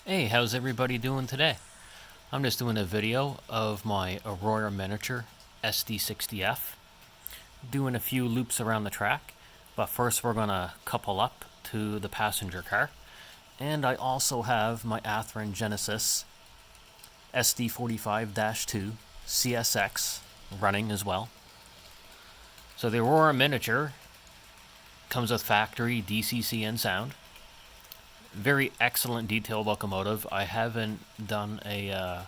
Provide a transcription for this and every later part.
Hey, how's everybody doing today? I'm just doing a video of my Aurora miniature SD60f, doing a few loops around the track, but first we're going to couple up to the passenger car. And I also have my Athearn Genesis SD45-2 CSX running as well. So the Aurora miniature comes with factory DCC and sound. Very excellent detailed locomotive. I haven't done a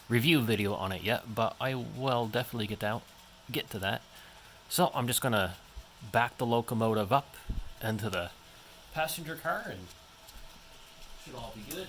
review video on it yet, but I will definitely get to that. So I'm just gonna back the locomotive up into the passenger car and should all be good.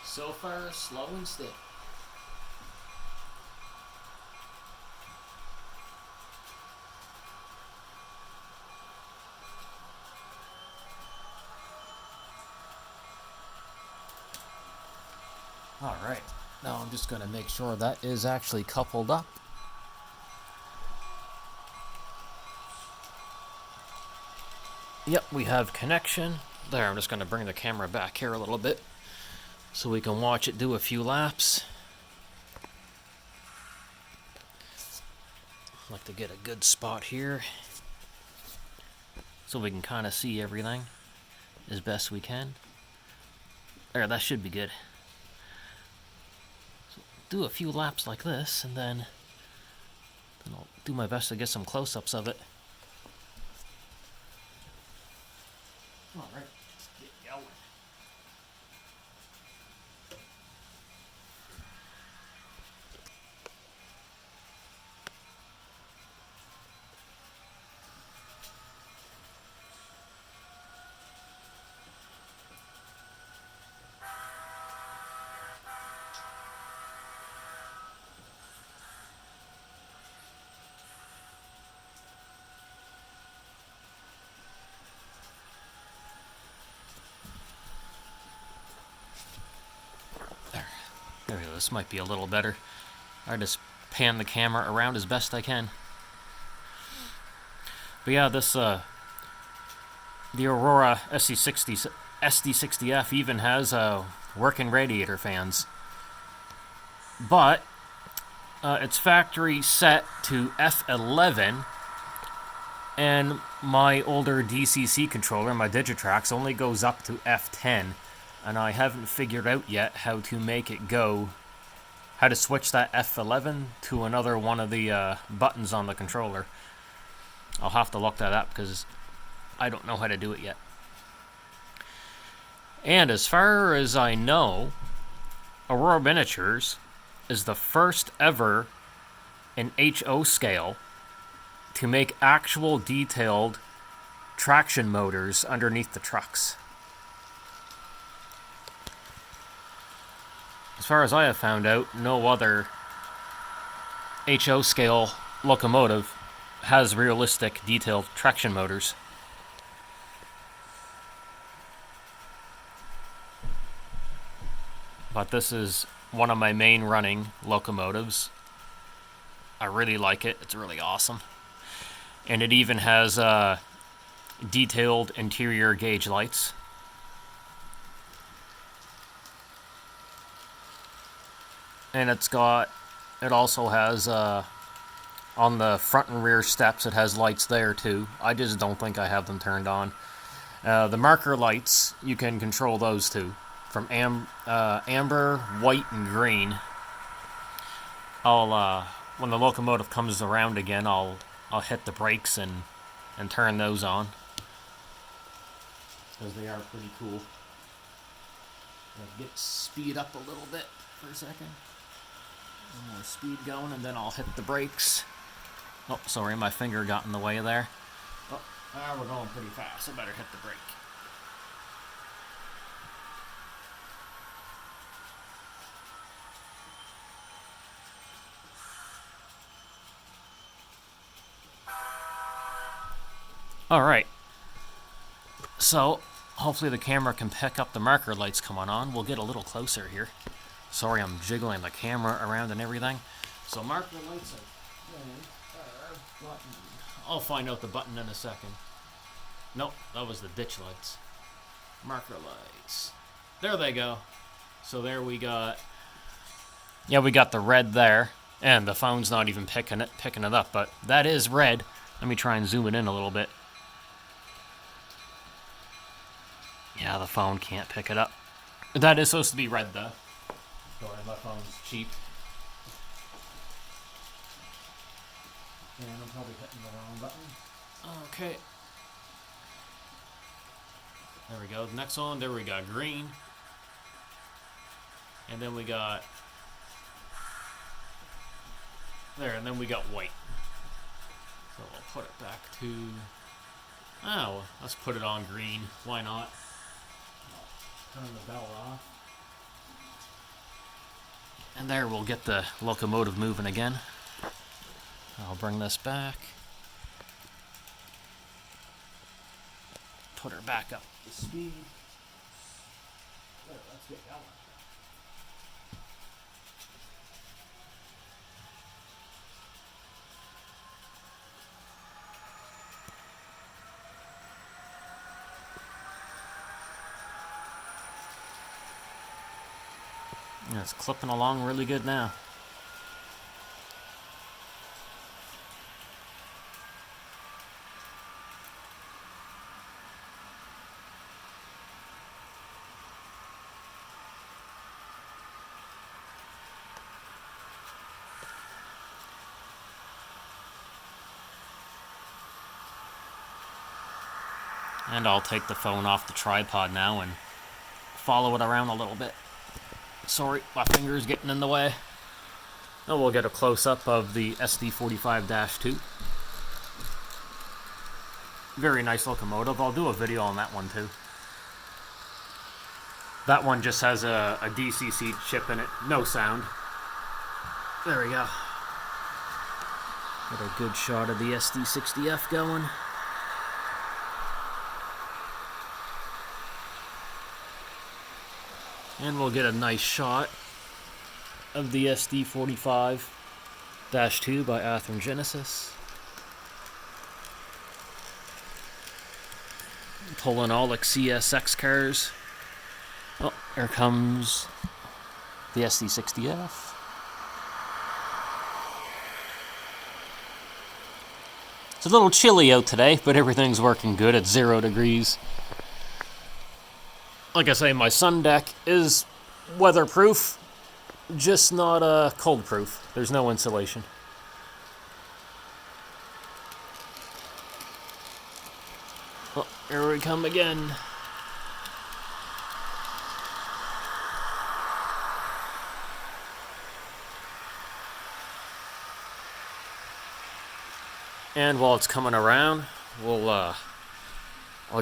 So far, slow and steady. Alright, now I'm just going to make sure that is actually coupled up. Yep, we have connection. There, I'm just going to bring the camera back here a little bit so we can watch it do a few laps. I'd like to get a good spot here so we can kind of see everything as best we can. There, that should be good. So do a few laps like this, and then I'll do my best to get some close-ups of it. All right, let's get going. There we go, this might be a little better. I just pan the camera around as best I can. But yeah, this the Aurora SD60f even has working radiator fans. But it's factory set to F11, and my older DCC controller, my Digitrax, only goes up to F10. And I haven't figured out yet how to make it go, how to switch that F11 to another one of the buttons on the controller. I'll have to look that up because I don't know how to do it yet. And as far as I know, Aurora Miniatures is the first ever in HO scale to make actual detailed traction motors underneath the trucks. As far as I have found out, no other HO scale locomotive has realistic detailed traction motors. But this is one of my main running locomotives. I really like it. It's really awesome. And it even has detailed interior gauge lights. And it also has, on the front and rear steps, it has lights there too. I just don't think I have them turned on. The marker lights, you can control those too. From amber, white, and green. When the locomotive comes around again, I'll hit the brakes and turn those on. Because they are pretty cool. I'll get speed up a little bit. for a second. One more speed going, and then I'll hit the brakes. Oh, sorry, my finger got in the way there. Oh, we're going pretty fast. I better hit the brake. Alright, so hopefully the camera can pick up the marker lights coming on. We'll get a little closer here. Sorry, I'm jiggling the camera around and everything. So marker lights are button. I'll find out the button in a second. Nope, that was the ditch lights. Marker lights. There they go. So there we got... Yeah, we got the red there. And the phone's not even picking it up, but that is red. Let me try and zoom it in a little bit. Yeah, the phone can't pick it up. That is supposed to be red, though. Sorry, my phone's cheap. And I'm probably hitting the wrong button. Okay. There we go. Next one, there we got green. And then we got... There, and then we got white. So we'll put it back to... Oh, let's put it on green. Why not? Turn the bell off. And there, we'll get the locomotive moving again. I'll bring this back. Put her back up to speed. There, let's get going. Yeah, it's clipping along really good now. And I'll take the phone off the tripod now and follow it around a little bit. Sorry, my finger's getting in the way. And we'll get a close-up of the SD45-2. Very nice locomotive. I'll do a video on that one too. That one just has a DCC chip in it. No sound. There we go. Got a good shot of the SD60f going. And we'll get a nice shot of the SD45-2 by Athearn Genesis. Pulling all like CSX cars. Oh, here comes the SD60f. It's a little chilly out today, but everything's working good at 0 degrees. Like I say, my sun deck is weatherproof, just not cold proof. There's no insulation. Oh, here we come again. And while it's coming around, I'll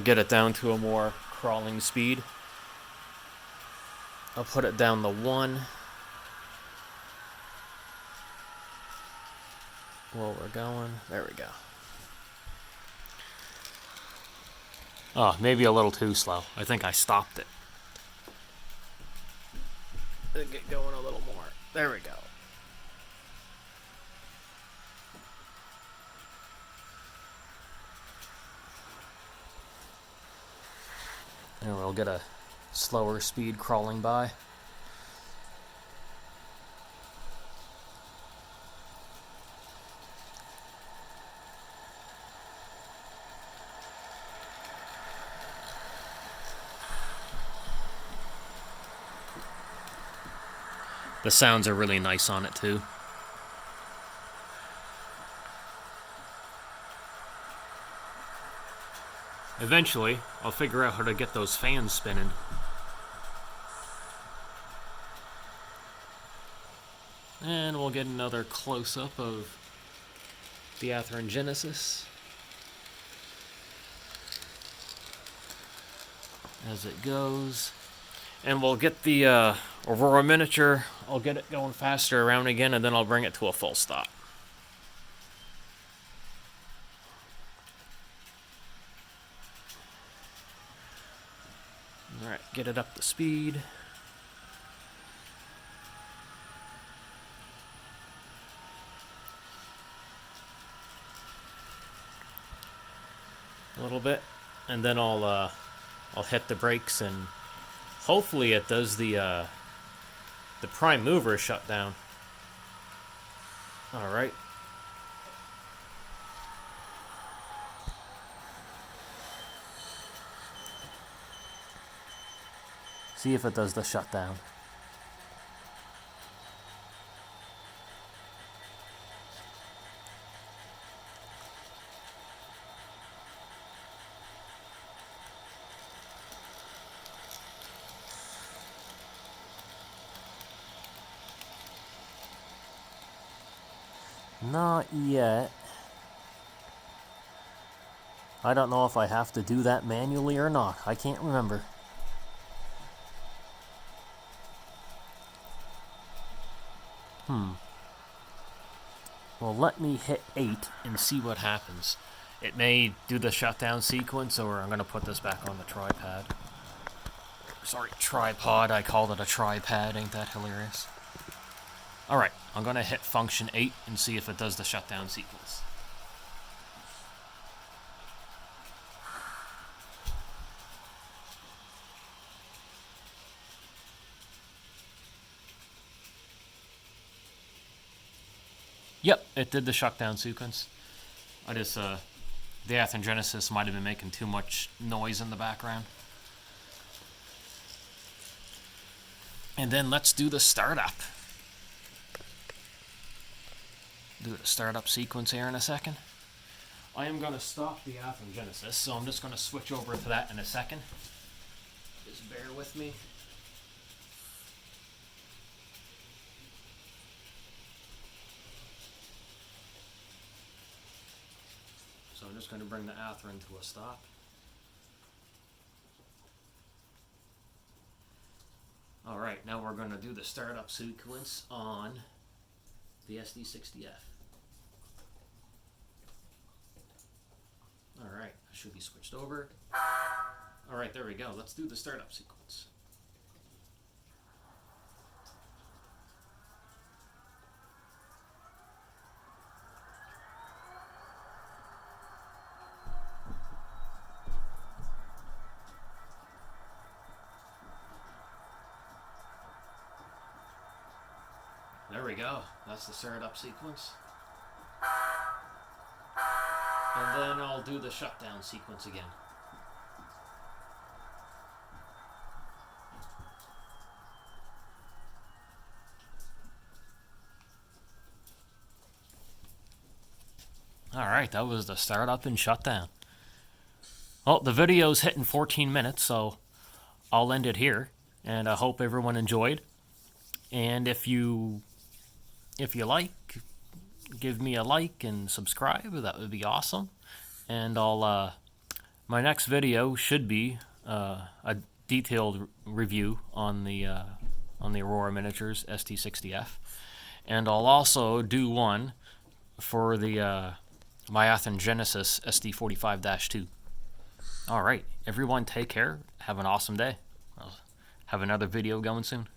get it down to a more crawling speed. I'll put it down to 1. While we're going, there we go. Oh, maybe a little too slow. I think I stopped it. Get going a little more. There we go. And we'll get a slower speed crawling by. The sounds are really nice on it too. Eventually, I'll figure out how to get those fans spinning. And we'll get another close-up of the Athearn Genesis as it goes. And we'll get the Aurora miniature. I'll get it going faster around again, and then I'll bring it to a full stop. Alright, get it up to speed. A little bit, and then I'll hit the brakes, and hopefully it does the prime mover shutdown. All right. See if it does the shutdown. Not yet. I don't know if I have to do that manually or not. I can't remember. Well, let me hit 8 and see what happens. It may do the shutdown sequence, or I'm going to put this back on the tripod. Sorry, tripod. I called it a tripod. Ain't that hilarious? Alright, I'm going to hit function 8 and see if it does the shutdown sequence. Yep, it did the shutdown sequence. The Athearn Genesis might have been making too much noise in the background. And then let's do the startup. Do the startup sequence here in a second. I am going to stop the Athearn Genesis, so I'm just going to switch over to that in a second. Just bear with me. So I'm just going to bring the Athearn to a stop. Alright, now we're going to do the startup sequence on the SD60f. Alright, I should be switched over. Alright, there we go. Let's do the startup sequence. There we go. That's the startup sequence. And then I'll do the shutdown sequence again. Alright, that was the startup and shutdown. Well, the video's hitting 14 minutes, so I'll end it here. And I hope everyone enjoyed. And if you like, give me a like and subscribe. That would be awesome. And my next video should be a detailed review on the Aurora miniatures SD60f, and I'll also do one for the my Athearn Genesis SD45-2. All right, everyone, take care. Have an awesome day. I'll have another video going soon.